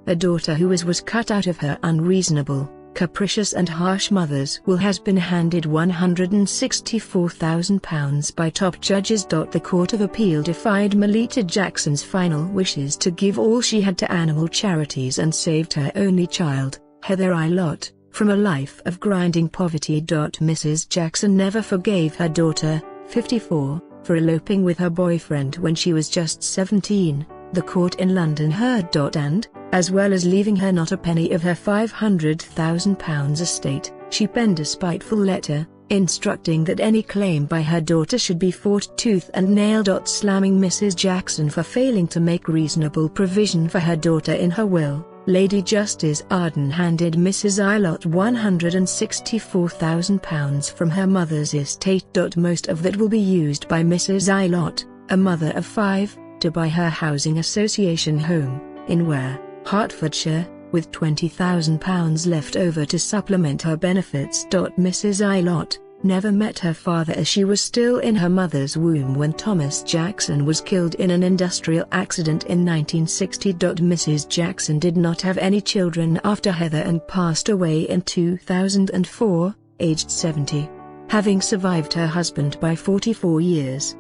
a daughter who was cut out of her unreasonable, capricious and harsh mother's will has been handed £164,000 by top judges. The Court of Appeal defied Melita Jackson's final wishes to give all she had to animal charities and saved her only child, Heather Ilott, from a life of grinding poverty. Mrs Jackson never forgave her daughter, 54, for eloping with her boyfriend when she was just 17, the court in London heard. And, as well as leaving her not a penny of her £500,000 estate, she penned a spiteful letter, instructing that any claim by her daughter should be fought tooth and nail. Slamming Mrs Jackson for failing to make reasonable provision for her daughter in her will, Lady Justice Arden handed Mrs Ilott £164,000 from her mother's estate. Most of that will be used by Mrs Ilott, a mother of 5, to buy her housing association home, in Ware, Hertfordshire, with £20,000 left over to supplement her benefits. Mrs Ilott never met her father as she was still in her mother's womb when Thomas Jackson was killed in an industrial accident in 1960. Mrs Jackson did not have any children after Heather and passed away in 2004, aged 70, having survived her husband by 44 years.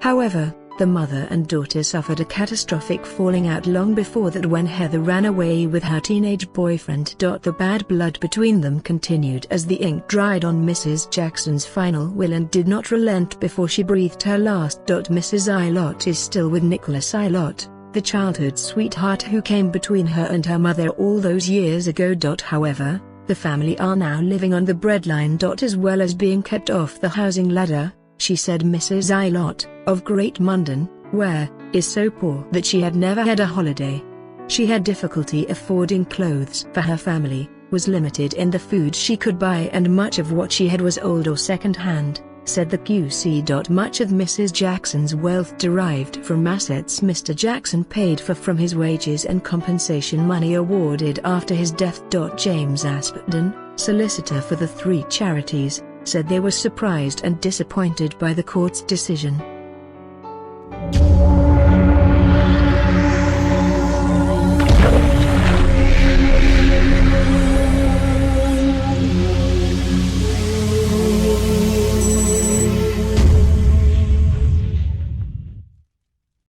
However, the mother and daughter suffered a catastrophic falling out long before that when Heather ran away with her teenage boyfriend. The bad blood between them continued as the ink dried on Mrs Jackson's final will and did not relent before she breathed her last. Mrs Ilott is still with Nicholas Ilott, the childhood sweetheart who came between her and her mother all those years ago. However, the family are now living on the breadline. As well as being kept off the housing ladder, she said Mrs Ilott, of Great Mundon, Ware, is so poor that she had never had a holiday. She had difficulty affording clothes for her family, was limited in the food she could buy, and much of what she had was old or second-hand, said the QC. Much of Mrs Jackson's wealth derived from assets Mr Jackson paid for from his wages and compensation money awarded after his death. James Aspden, solicitor for the 3 charities, said they were surprised and disappointed by the court's decision.